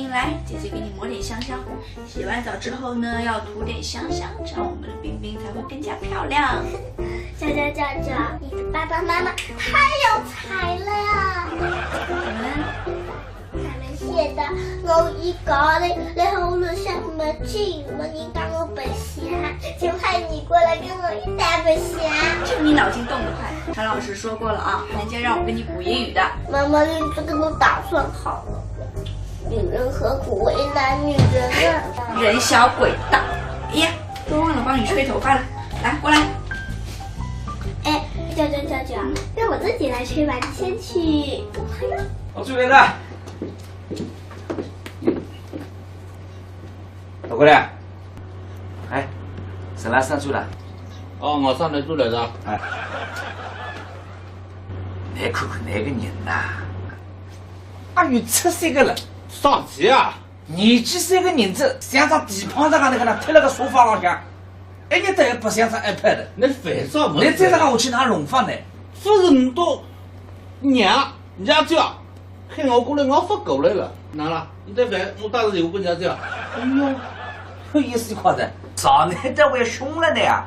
冰，来，姐姐给你抹点香香。洗完澡之后呢，要涂点香香，这样我们的冰冰才会更加漂亮。娇，你的爸爸妈妈太有才了呀！他们写的我一个的，然后了什么劲了？你当我本瞎，就派你过来跟我一打本瞎。就你脑筋动得快。陈老师说过了啊，寒假让我跟你补英语的。妈妈，你这个都打算好了。女人何苦为难女人啊？人小鬼大。哎呀，都忘了帮你吹头发了，来过来。哎，娇，让我自己来吹吧，你先去。我出来了。老过来。哎，沈老师出来。哦，我上来住来着。哎，你看看那个人呐，也有73个了。上级啊！年纪3个人子，像张地胖子那个贴了个沙发上向，一日也不像张 iPad。那反正你再这样下去，哪弄法呢？不是你都娘家喊我过来，我发狗来了。哪了？你带饭，我打是有个娘家。哎呦，有意思夸的，少年这位凶了呢呀！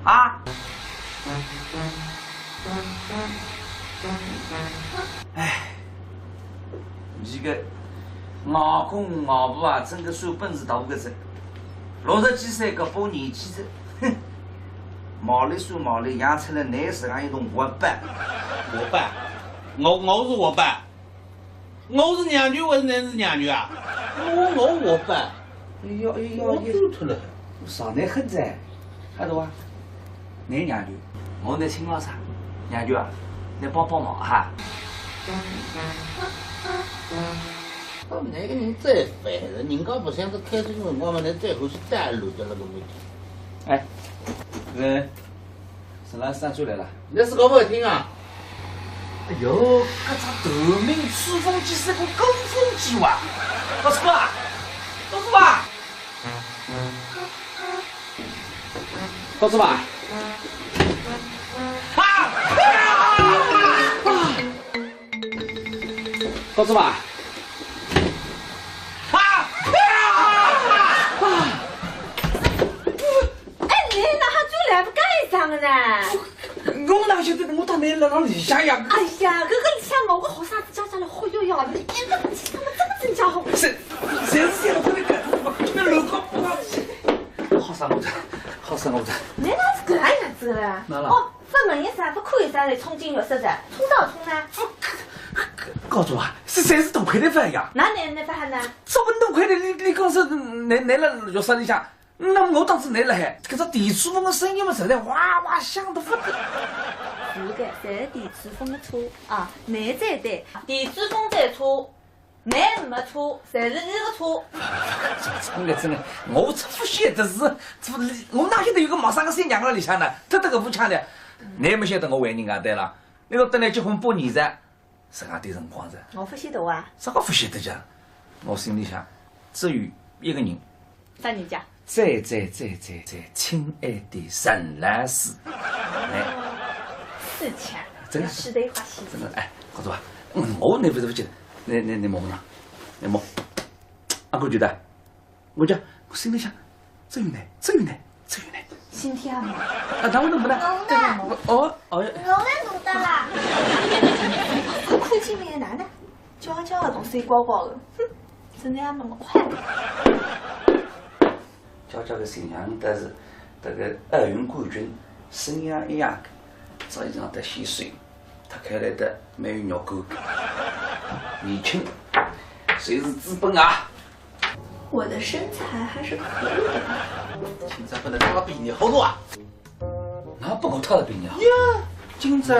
啊！哎，这个熬公熬婆啊，真个算本事大个子。60几岁个把年纪子，哼，毛里说毛里，养出了你自家一种活伴。我办，我是我办，我是娘女还是你是娘女啊？我办。我走脱了。上那很在，看到啊？你娘女，我那亲老啥？娘女啊，你帮忙哈。那个人再烦了，人家不想着开车辰光嘛，那最后是带路的那个问题。哎，沈老师上出来了。那是搞不好听啊！哎呦，搿只头名吹风机是个高峰机哇！老师啊，老师吧，老师吧，老师吧。我哪晓得？我当年辣里向呀！哎呀，搿个里向某个好啥子家长来忽悠呀！你这个气他们真的真家伙！谁是这样的？那楼高好生我的，好生我的。你哪是搿样子嘞？哪了？哦，发问一啥，不可以啥来冲进浴室的，冲到冲呢？告诉我，是谁是多亏的饭呀？哪能发哈呢？这么多亏的，你讲是你辣浴室里向？那么我当时你辣海，搿只电吹风的声音嘛，实在哇哇响得不得。是的，侪是电吹风的车啊，你在对，电吹风在车，你没车，侪是你的车。真的，我这不晓得是，我哪晓得有个毛三个新娘辣里向呢？他这个不抢的，你也没晓得我为人家对了。那个等来结婚8年噻，自家对辰光噻。我不晓得啊。啥个不晓得讲？我心里想，只有一个人。啥人家？最亲爱的沈老师，哎，是钱，真的是的话是真的哎，告诉我，我那不是不记得，你摸呢？你摸，啊，我觉得，我心里想，只有你，今天啊，啊，那我能不能？哦，我来弄的啦。看见没哪能？娇的东西高高的，哼，真的那么快。娇的形象，但是这个奥运冠军，声音一样，早已经得稀碎，他开来的没有肉狗，年轻，谁是资本啊？我的身材还是可以的。今朝不能他比你好多啊！那不够他的比你好。呀，今朝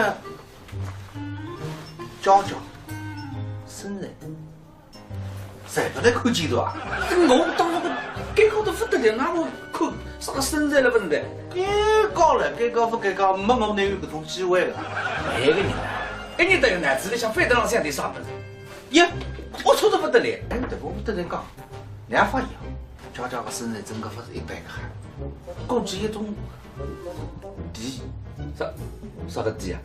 娇身材，谁不得看见的啊？我当那个改高的不得了，那我看啥个身材了不是的？改高了，改高不改高，没我能有这种机会了。哪个人啊？一年到有男子里像飞得上向的啥么子？呀，我错得不得了。哎，这个我得人讲，两发以后，娇个身材真个不是一般个好，估计一种地，啥个地啊？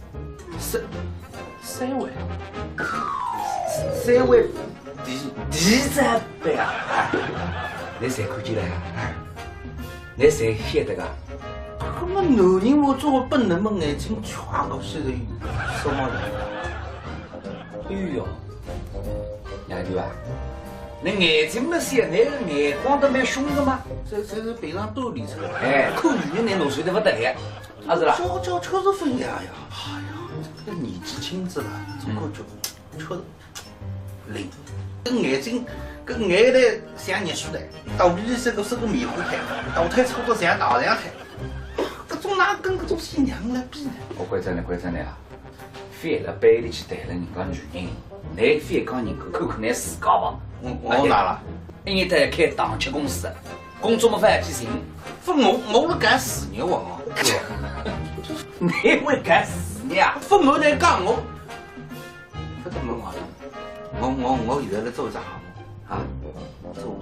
三位地第三班啊！你侪看见了啊？你侪晓得个？搿么男人我作为本能么眼睛全过去了，什么人？哎哟，娘舅啊，你眼睛么小，你个眼光都蛮凶的嘛。这是背上兜里出来。哎，口语言你弄碎得不得了，啊是啦。叫确实分呀呀！哎呀，这个年纪轻子了，这个就确实灵。搿眼睛，搿眼袋像热水袋，肚皮里是个棉花胎，大腿粗得像大象腿。搿种哪跟搿种新娘来比呢？我关照你啊，非了背里去谈了人家女人，你非讲人口看你自家吧。我哪了？人家在开糖吃公司，工作么翻几成？不我是干事业哦。你会干事业啊？不我在讲我，不怎么话。我现在在做一只项目啊，做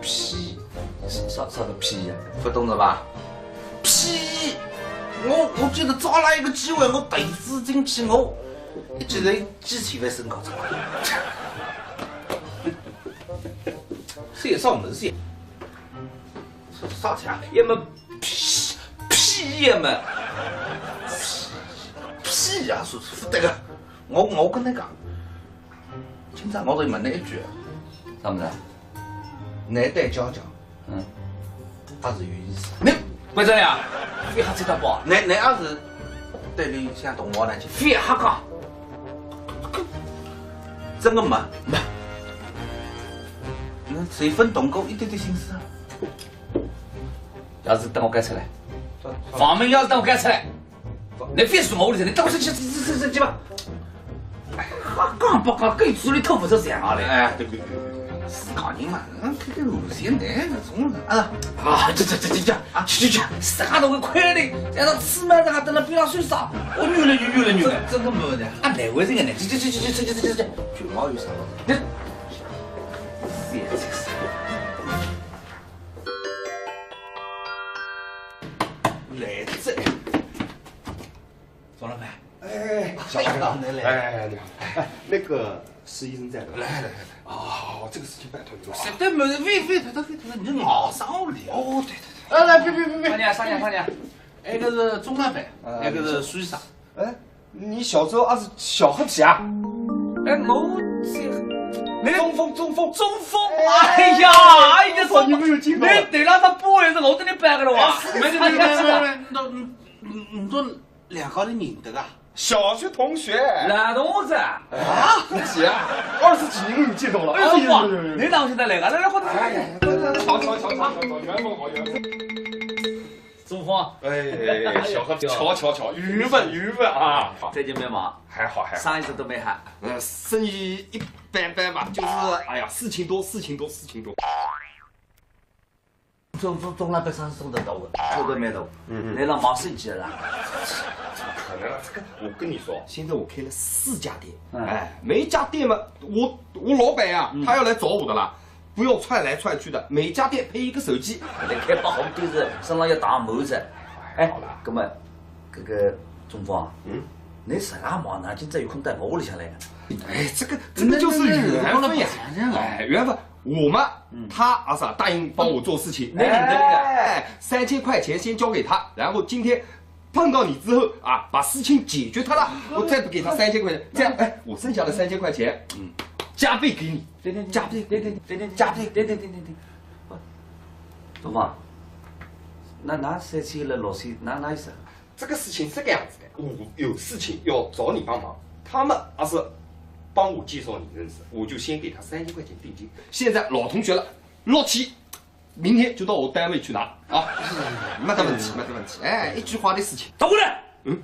屁，啥个屁呀？不懂了吧？屁！我记得找了一个机会，我投资进去，我一人几千万身高出来。这也上门噻？啥钱？要么屁呀么？屁呀！说这个，我跟你讲，今朝我就问你一句，啥么子？你对娇娇，还是有意思？你关照呀，非瞎这套包，你也是对你像同学那去？非瞎讲，真的没。那谁分懂过一点点心思啊？要是等我改出来，房门要是等我改出来，你非说我里头，你等我去吧。讲不讲，跟嘴里头不是这样的。哎，对，是讲人嘛，看路线男那种啊。去，啥都会快的，让他吃嘛，让他等了边上睡啥，我越来。真的没的。啊，哪回事个呢？去，卷毛有啥？你，来这，钟老板，哎，小你好，哎，你好，哎，那个施医生在的。来。哦，这个事情拜托你了。实在没人，非他，你熬上我了。哦，对。来，别，啥人？那个是钟老板，那个是苏医生。哎，你小时候也是小黑皮啊？哎，我中风。哎呀，你没有听到？你对了，他不会是我跟你掰个了哇？没，你这两个人认得噶？小学同学。男同志啊，那行啊，20几年没有见到了。你当现在来个，来或者瞧，缘分好。中风，哎，小黑，瞧，缘分啊！最近没忙，还好。上一次都没喊。生意一般般吧，就是哎呀，事情多。中老板上送得到的，抽得蛮多。你让忙生意了？可能了，这个我跟你说，现在我开了4家店，嗯哎，每一家店嘛，我老板呀，他要来找我的啦，不要窜来窜去的，每家店配一个手机。你开把好店子，身上要打帽子。哎，好了，哥们，这个中风，你实在忙呢，今朝有空带我屋里向来。哎，这个就是缘分呀，哎，缘分。我嘛，他也是答应帮我做事情，哎，3000块钱先交给他，然后今天碰到你之后啊，把事情解决他了，我再给他3000块钱，这样哎，我剩下的3000块钱，加倍给你，加倍，对。中风，那3000了6000，哪意思？这个事情是这样子的，我有事情要找你帮忙，他们也是帮我介绍你认识，我就先给他3000块钱定金。现在老同学了，6期，明天就到我单位去拿啊，没得问题。哎，一句话的事情。走过来。不，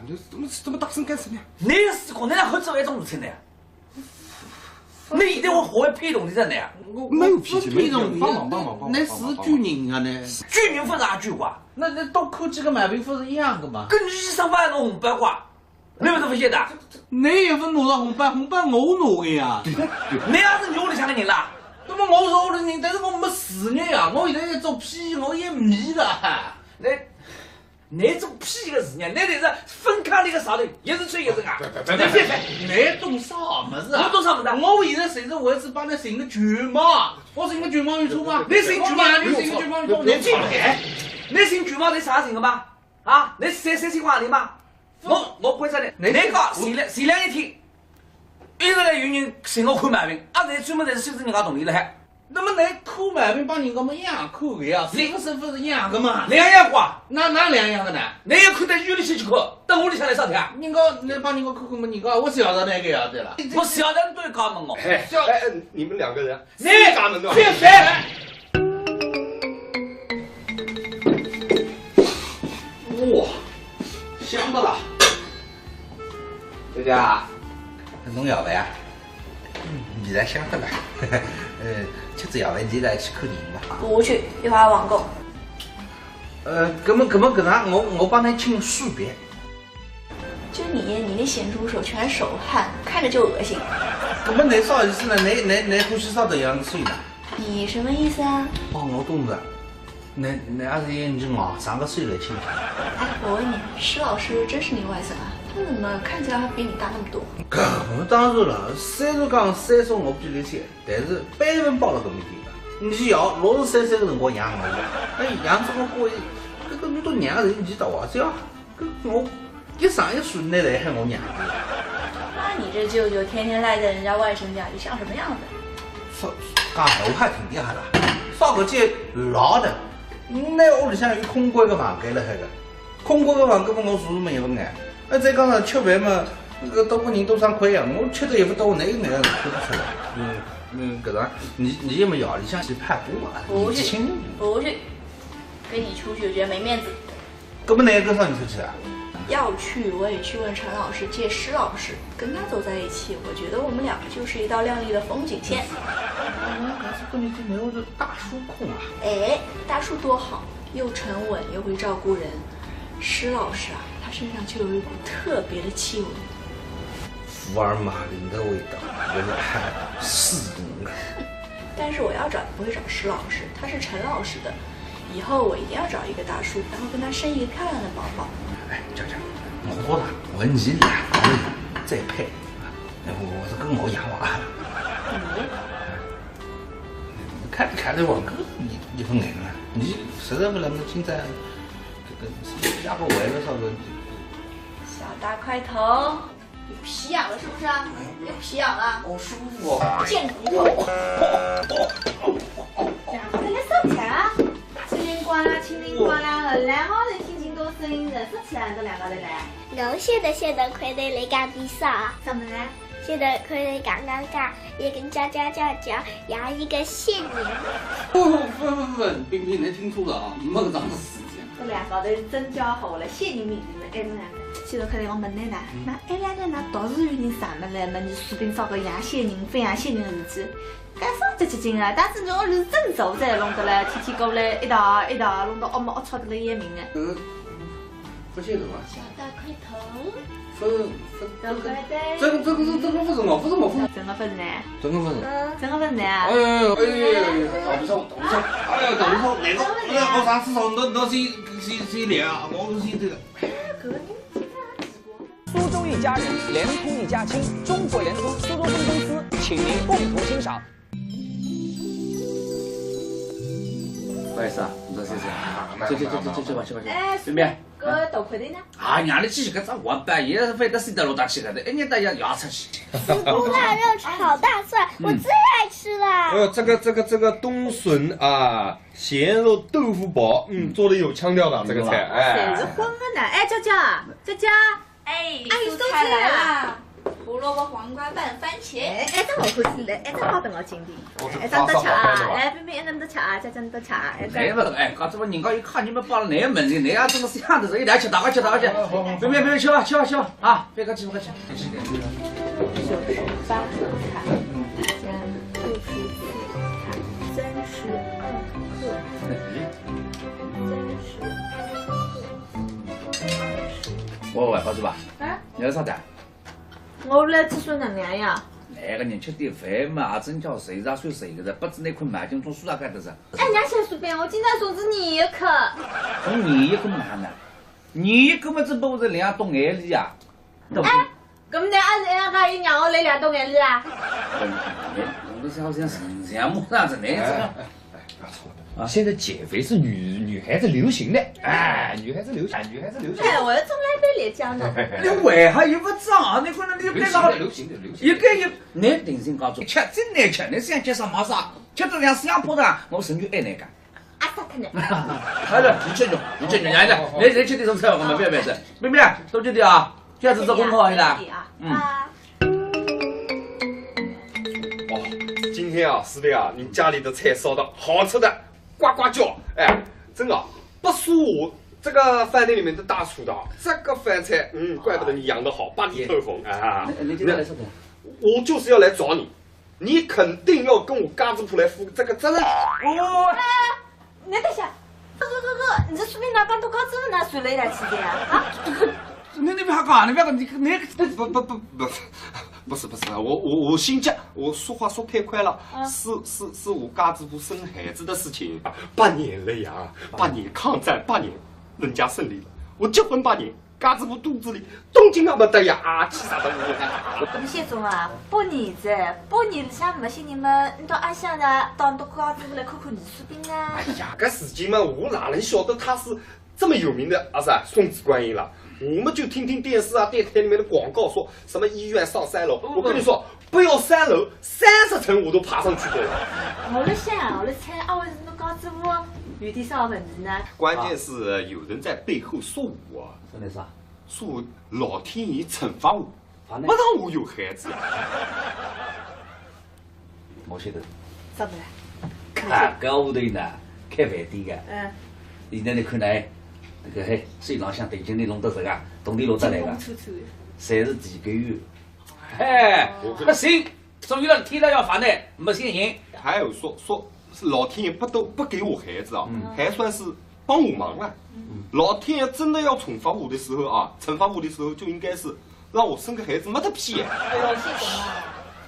你这么大声干什么呀？你是讲你那会做一种事情的？你一定会学会配动的人的呀？没有脾气，这种帮忙，那是军人啊，那军人分啥句话？那多扣几个买兵不是一样的吗？跟医生发弄红白话，你有什么晓得？你也分拿到红包我拿的呀。你也是你屋里向的人啦。那么我是屋里人，但是我没事业呀，我现在在做屁，我也迷了。那种屁个事呢，那得是分开那个上头，一是吹一是啊。你懂啥么子啊？我懂啥么子？我现在谁是我是帮你寻个巨蟒，我寻个巨蟒有错吗？你寻巨蟒，你寻个巨蟒有错？你进来，你寻巨蟒你啥寻个嘛？啊，你谁情况的嘛？我规则的，那个前两天，一直来有人寻我看毛病，那专门在收拾人家东西了还。那么你看毛病帮人家么养口的呀？师傅是养的嘛？两样瓜，哪两样的呢？你要看到医院里去看，到屋里向来啥天？人家你帮人家看看么？人家我晓得那个呀，对了。我晓得你都要搞门哦。你们两个人，你家门的。别烦。哇，香的了。这家，侬要饭啊？现在香的了。吃只要饭，你来去看电影吧。不去，一会儿网购。搿么搿样，我帮你请薯饼。就你那咸猪手全是手汗，看着就恶心。搿么你啥意思呢？你欢喜啥这样子呢？你什么意思啊？哦，我懂了。你还是眼睛啊，上个岁来请。哎，我问你，施老师真是你外甥啊？他怎么看起来还比你大那么多？搿当然了，虽然讲岁数我比你小，但是辈分包了搿么点个。你要63岁个辰光养我，养这么贵，搿你都娘人你大娃子呀？搿我一上一岁，你来喊我娘的。那你这舅舅天天赖在人家外甥家里，像什么样子？说讲闲话还挺厉害啦，啥个叫老的？那屋里向有空关个房间了海个，空关个房间嘛我住没有眼。再讲上吃饭嘛，搿多个人都上块呀，我吃的一副刀，哪有眼看不出来？搿种你也没要里向去拍波啊？不去，不去，跟你出去我觉得没面子。搿么哪跟上你出去啊？要去我也去问陈老师借施老师，跟他走在一起，我觉得我们两个就是一道亮丽的风景线。还是跟你这没有这大叔控啊？哎，大叔多好，又沉稳又会照顾人。施老师啊，他身上就有一股特别的气味，福尔马林的味道，有点太刺骨了。但是我要找不会找施老师，他是陈老师的。以后我一定要找一个大叔，然后跟他生一个漂亮的宝宝。哎，娇娇，我啦，问你2个人再配，我是跟我养娃。你看着我哥一副眼啊，你实在不能现在这个下个玩了啥个？小大块头，有皮痒了是不是啊？有皮痒了？好舒服哦。贱骨头。两个人来收钱。青灵光啦，青灵光啦，后来好人听见多声音，认识起来，这两个人来。侬现在快点来讲点啥？什么呢？现在快点讲，也跟家养一个谢宁。不，冰冰，你听错了啊，没搿桩事情。这两个人真交好了，谢人名字呢，哎侬两个。现在开始我问你啦，那哎两个那倒是有人啥么来么？你薯饼烧个养谢人，非养谢人的事体。干啥这激进啊？但是侬是真做才弄得来，天天过来一道弄到龌龌得来一命啊！不晓得吧？小大块头。这个不是我，不是我，真的不是呢？真的不是。真的不是呢？哎呦，倒不错，哎呦，倒不错，那个，我上次说那谁连啊？我是这个。苏州一家人，联通一家亲，中国联通苏州分公司，请您共同欣赏。不好意思啊，你说谢谢。去吧。哎，冰冰。搿大块头呢？啊，让你继续搿只滑板，也反正谁得落大去了的，一年到夜出去。丝菇腊肉炒大蒜，我最爱吃了。这个冬笋啊，咸肉豆腐煲，做的有腔调的这个菜，谁是荤的呢？哎，娇娇，哎，阿姨蔬菜收菜来啦！胡萝卜、黄瓜拌番茄。哎，这好看死了，哎，这好等我经典。哎，咱多吃啊！来，冰冰，咱多吃啊，家家多吃啊！那不是，哎，搞这么人家一看你们包了那门子，那样这个样子，一来吃，大家吃。别吃吧，啊，别客气。98茶，加64茶，32克。喂，好是吧？啊？你要啥的？我来吃酸娘娘呀。那个人吃点饭嘛，真叫谁让算谁的噻，不止那块麦金从树上开的噻。哎，娘吃薯饼，我今天送子你一颗。送你一颗嘛呢？你根本只不过是2栋眼里啊，对不对？咁你阿家姨让我来2栋眼里啊？我是好像人么样子那样子。不要吵了啊！现在减肥是女孩子流行的，哎，女孩子流行。哎，我从来没来讲呢。你为啥又不长？你可能你别个流行的。一个一，你定心告诉，吃真难吃，你想吃啥嘛啥，吃得像香扑的，我甚至爱那个。阿萨特呢？好了，你吃肉，你吃这种菜我们不要吃，妹妹多吃点啊，下次做功课去了。哦，今天啊，师妹啊，你家里的菜烧的好吃的，呱呱叫，哎，真的不输我这个饭店里面的大厨的，这个饭菜，怪不得你养得好，把你透红啊！你今天来说的？我就是要来找你，你肯定要跟我嘎子铺来负这个责任。你等下，哥，你这说明哪刚都搞这么难算了一台期间啊？你不要讲，你不是，我姓姜，我说话说太快了，是我嘎子铺生孩子的事情，8年了呀，8年抗战8年，人家胜利了，我结婚8年，嘎子铺肚子里东京那么的呀，气啥的我。你先总啊，8年里向没些人们，你到阿乡呢，到你到嘎子铺来看看艺术品啊。哎呀，搿事情嘛，我哪能晓得他是这么有名的啊？是啊，送子观音了。我们就听电视啊、电台里面的广告，说什么医院上3楼。我跟你说，不要3楼，30层我都爬上去过了。我在想，我在猜，阿伟是侬嘎子铺有点啥问题呢？关键是有人在背后说我啊，说的啥？说我老天爷惩罚我，不让我有孩子。我晓得。咋不啦？看搿屋头呢，开饭店的。现在你看呢？那个水浪向地经理弄得这个，动地弄得来个，侪是地沟油。哎，不行，终于了天了要发呢，没信人。还有说是老天爷不给我孩子啊，还算是帮我忙了。老天爷真的要惩罚我的时候啊，就应该是让我生个孩子没得屁。哎呦，先总啊！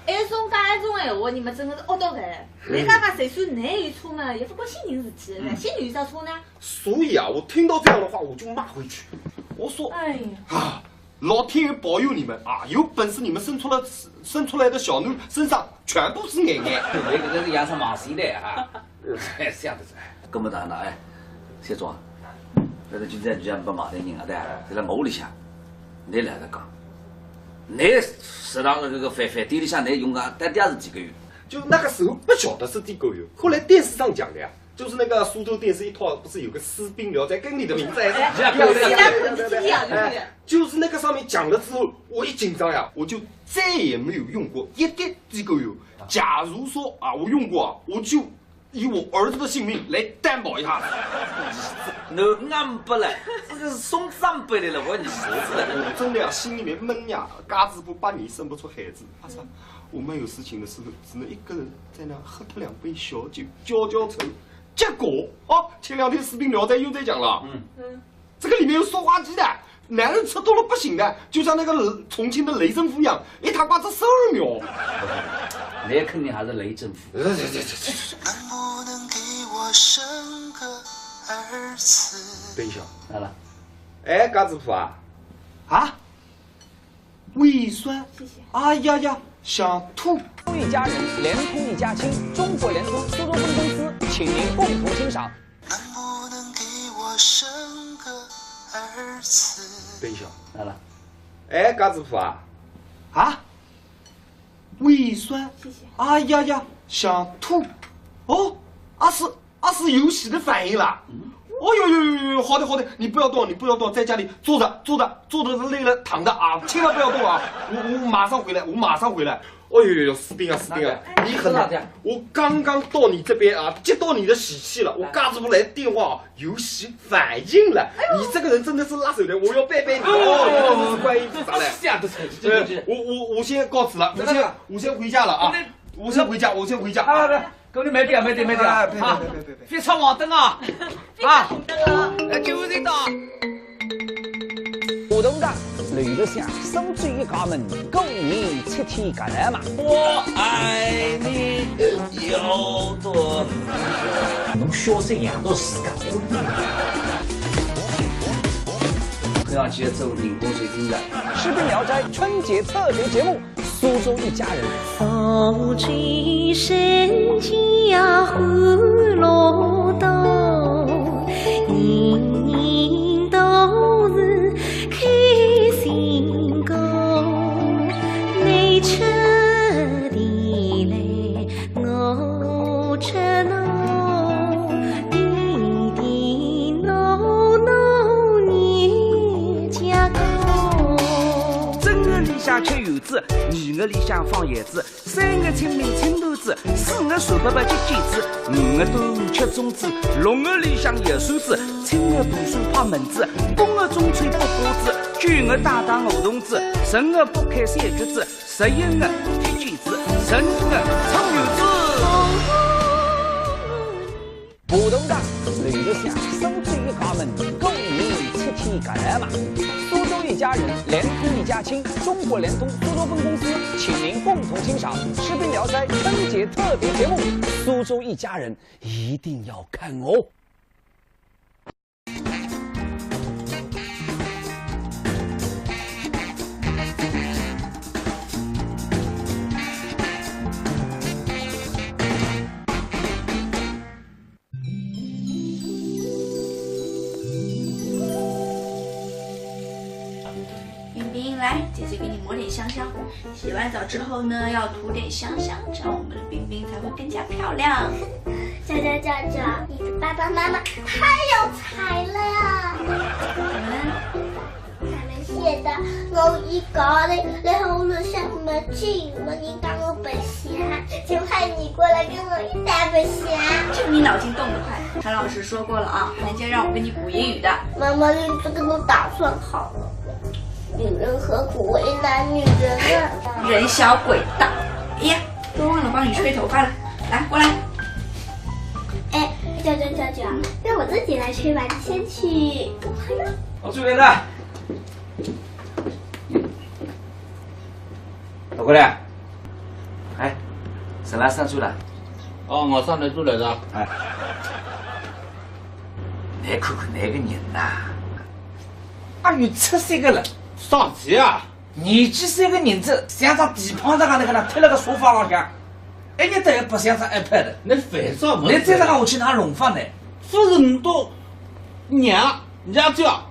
一种讲一种闲话，你们真的是恶毒的。人家讲岁数难有错嘛，也不关新人事体的，新人有啥错呢？所以啊，我听到这样的话，我就骂回去。我说，哎呀，啊，老天爷保佑你们啊！有本事你们生出来的小囡身上全部是眼眼。那个是养成马戏的啊！哎，这样子，搿么当然哎，谢总，搿个今天居然不骂的人啊的，在辣我屋里向，你来得讲。你食堂的这个饭店里向，你用啊，但也是几个月。就那个时候不晓得是地沟油，后来电视上讲的呀，就是那个苏州电视一套，不是有个《士兵聊斋》，跟你的名字还是就是那个上面讲了之后，我一紧张呀，我就再也没有用过一滴地沟油。假如说啊，我用过啊，我就以我儿子的性命来担保一下。你安不了，这个是送长辈的了，我你儿子了。我真的呀，心里面闷呀，嘎子不8年生不出孩子，阿啥？我们有事情的时候，只能一个人在那喝他2杯小酒，浇愁。结果哦，前2天《士兵聊斋》又在讲了，这个里面有塑化剂的，男人吃多了不行的，就像那个重庆的雷政府一样，一塔瓜子12秒。那肯定还是雷政府。能不能给我生个儿子？等一下，来了，哎，嘎子铺啊，胃酸，谢谢。哎呀呀，想吐。通一家人，联通一家亲，中国联通苏州分公司，请您共同欣赏。能不能给我生个儿子？等一下，来了，哎，嘎子铺啊，胃酸，谢谢。哎呀呀，想吐。哦，是有喜的反应了。哦呦，好的，你不要动，在家里坐着累了躺着啊，千万不要动啊！我马上回来。哦呦，士兵啊，你很难。我刚刚到你这边啊，接到你的喜气了。我嘎子不来电话，有喜反应了。你这个人真的是拉手的，我要拜你。哦，观音菩萨嘞！这样的我先告辞了，我先回家了啊！我先回家。哥，你慢点，别，别闯黄灯啊！就是的。活动的累得像手指一家门，狗年7天干来嘛。我爱你有多侬小三养到自家。看上去走人工水平的。士兵聊斋春节特别节目，苏州一家人。风吹深家欢乐多，人人都是开心歌。你吃的来，我吃喏，滴滴喏喏年家高。正月里向吃柚子，二月里向放叶子，三月清明青豆子，四月手伯伯接剪子，五月端午吃粽子，六月里向摇扇子，七月读书拍门子，八月中秋剥瓜子，九月打打鹅童子，十月剥开三橘子，11月踢毽子，12月唱柚子。不懂的，累得想生出一家门，够你7天干来嘛。苏州一家人，联通一家亲，中国联通苏州分公司请您共同欣赏《士兵聊斋》春节特别节目。苏州一家人一定要看哦。冰冰，来，姐姐给你抹点香香。洗完澡之后呢，要涂点香香，这样我们的冰冰才会更加漂亮。娇娇，你的爸爸妈妈太有才了呀！他们写的我一个人来后路上没进，人家我白瞎，就派你过来跟我一起白瞎。就你脑筋动得快，陈老师说过了啊，人家让我跟你补英语的。妈妈，你这个都打算好了。女人何苦为难女人啊？人小鬼大。哎呀，都忘了帮你吹头发了，来过来。哎，娇，让我自己来吹吧，你先去。我这边的，老过来。哎，沈拉上去了。哦，我上来住来的。哎，你看看那个人呐，有73个了。上级啊！年纪3个人子，像张地胖子那个推了个沙发上向，一日也不像张 iPad。你烦啥么？你再让我去哪弄法呢？不是你都娘家教，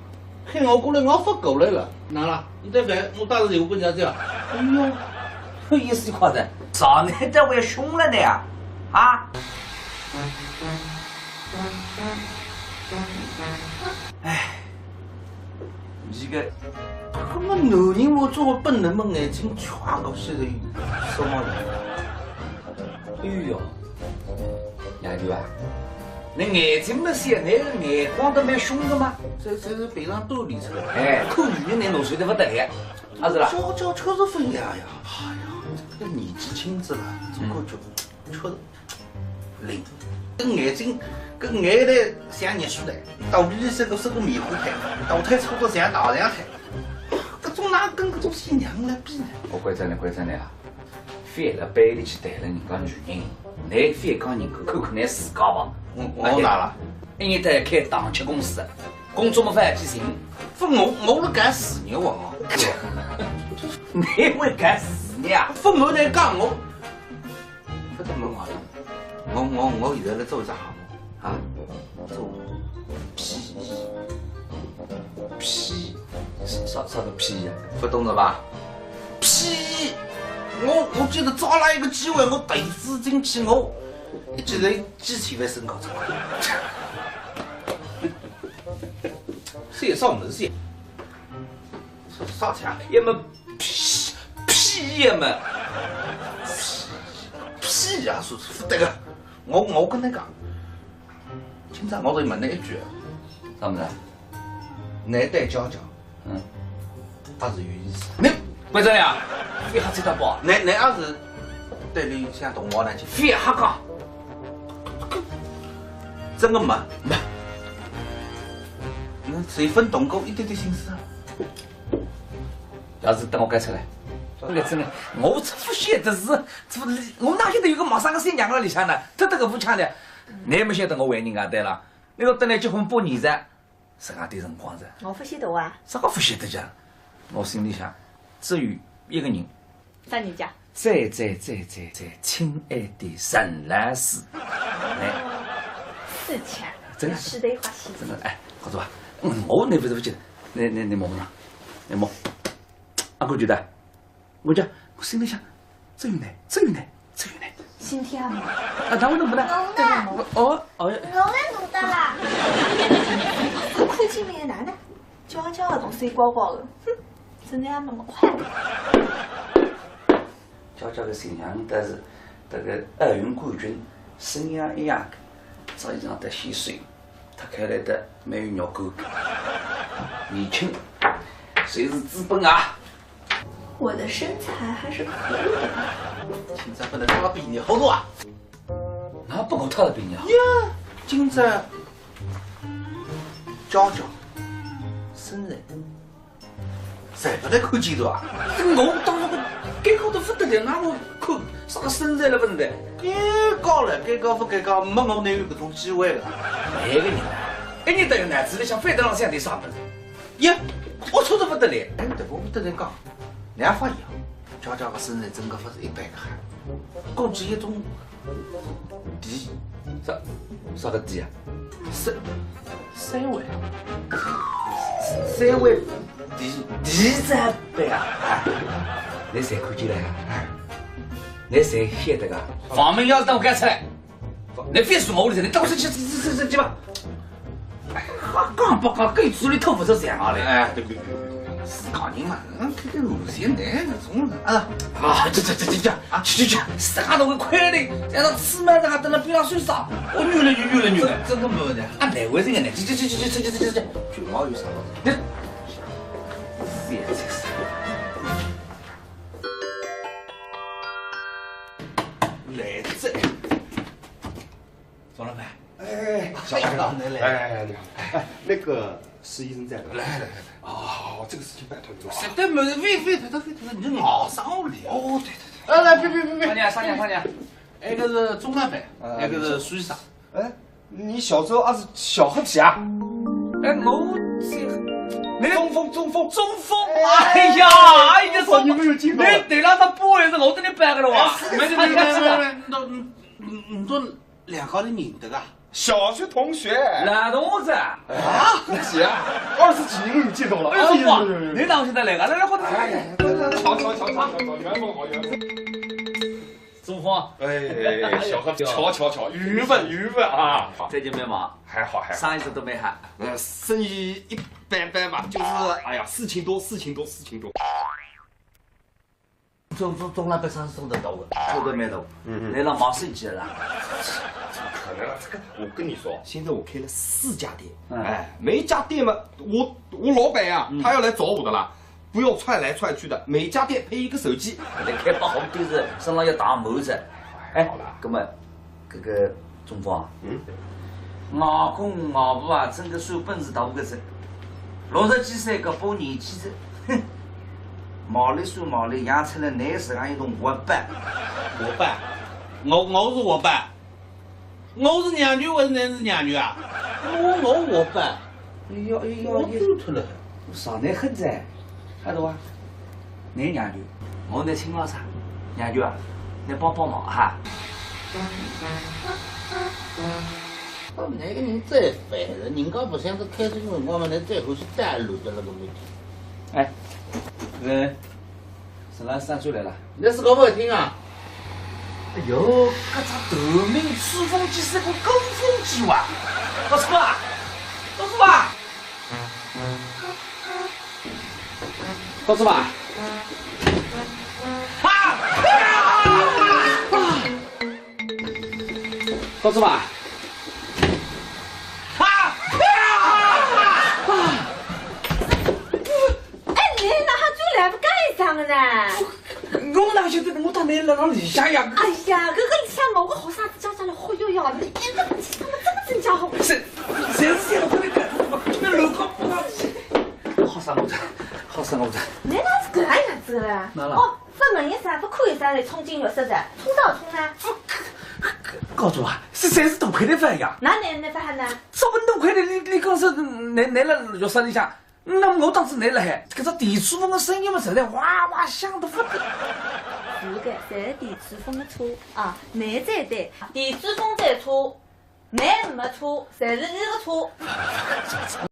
喊我过来，我发狗来了。哪了？你再烦，我打个电话跟人家讲。哎呦，有意思夸的，少年这位凶了呢呀！啊！哎，这个。那么男人我作为本能么眼睛全搞起来，什么人？哎呦，杨舅啊，你眼睛没小，那个眼光都蛮凶的嘛。这是背上兜里出来。哎，口语言弄睡得不得了，啊是啦。娇确实分呀呀！哎呀，这个年纪轻子了，这个就确实灵。跟眼袋像热水袋，肚皮里是个棉花胎，大腿粗得像大象胎。搿种哪跟搿种新娘来比呢？我乖着呢啊，反了背里去谈了人家女人，你反讲人家看看你自家吧。我哪了？一年在开档期公司，工作没法去寻。不我是干事业哇！你会干事业啊？不我在讲我，不得问我现在在做一只项目啊，做屁，啥个屁呀？不懂了吧？屁！我觉得找来一个机会，我投资进去，我一记头几千万申告出来。这啥么子？啥钱？也没屁也没屁呀！说这个，我跟你讲，今朝我得问你一句，啥么子？你对娇娇，还是有意思。你为啥呀？非瞎这条包？你也是对你像同学那去？非瞎讲？真的没。那谁分懂够一点点心思啊？要是等我改出来，这个真的，我这不晓得是，我哪晓得有个马上个新娘在里向呢？他这个不抢的，你也没晓得我为人家对了。那个等来结婚8年噻，自家点辰光着，我不晓得啊，啥个不晓得讲？我心里想，只有一个人。啥人家？最，亲爱的陈老师，哎，是强，真的是的话戏。真的哎，好做吧？我那不记得，你摸不呢？你摸，啊，我觉得，我心里想，只有你。心跳嘛。啊，那我能不能？哦，我也弄得啦。看见没哪能？娇的同水光光的，哼，真的还没我快。娇的形象，但是这个奥运冠军，声音一样的，早已经得稀碎，他看来的没有肉感，年轻，谁是资本啊？我的身材还是可以的吧？今朝不能他比你好多啊！那不够他的比你好。呀，今朝娇身材，谁不得看见的啊？我当时改高都不得了，那我看啥个身材了不是的？改高了，改高不改高，没我能有搿种机会的。哪个人啊？一年到有男子里想飞得上这样的啥么子？呀，我错得不得了。哎，对我不得人讲，两发现娇个身材真个不是一般个好，估计一种地啥个地啊？三位地在背啊！你谁看见了啊？你谁晓得个？房门钥匙等我赶出来，你别说我的，你等我去吧。刚不刚跟处理头发是这样的嘞？哎，对，是讲人嘛，看路线难搿种啊。这啊，去，啥都会快的，让他吃嘛，让他等到边上睡啥？我越了，真个没问题。啊，哪回事个呢？去，卷毛有啥？你，来这，张老板。哎，小白哥，哎，你好，哎，那个施医生在的。来，哦，这个事情拜托你了。实在没人飞，你闹上我了。哦，对。来，别，上娘，那个是钟老板，那个是苏医生。哎，你小时候也是小黑皮啊？哎，我是那中风。哎呀，你说你没有听到？你对了，他不会是我跟你掰个了哇？没，你都两个人认得个？小学同学，男同志啊，那是啊，20几年没有见到了。哎呀，你当现在来个，来，或者瞧，缘分好。中风，哎，小何，瞧，缘分啊！最近没忙，还好。上一次都没喊。生意一般般吧，就是哎呀，事情多。中老板上送得到的，做得蛮多。来了忙生意了。怎么可能啊？这个我跟你说，现在我开了4家店，嗯哎，每一家店嘛，我老板呀，他要来找我的啦，不要窜来窜去的，每家店配一个手机。你开把好店子，身上要打帽子。哎，哥们，这个中风，外公外婆啊，真个算本事大个子，60几岁个把年纪子，哼，毛里养出了男自家一种活板。我爸，我是我爸，我是娘舅，我是男是娘舅啊？我爸，我走脱了。上来很在，看到啊？你娘舅，我那亲老啥？娘舅啊，你帮忙哈。那个人再烦了，人家不想着开这个辰光嘛，你再回去带路的那个问题。哎，陈老师追来了。那是搞不好听啊。哎呦，搿只头名吹风机是个跟风机哇！老师傅啊，高师傅啊！高师傅啊！哎，你哪哈就来不干啥个呢？我哪晓得我到那了里向呀？哎呀，搿个里向我好啥子叫啥了？好哟，你这个气他妈真叫好。谁是这样的？那楼高不高？好生我的。你哪是搿样子的啦？哦，不问一声，不看一声来冲进浴室的，冲到冲呢？高主啊，是30多块的饭呀！哪能那法呢？这么多块的，你讲是拿了浴室里向，那我当时拿了海，搿只电厨房的声音嘛，实在哇哇响得不得。是的，侪是电厨房的车啊，内在对，电厨房在车，内没车，侪是伊个车。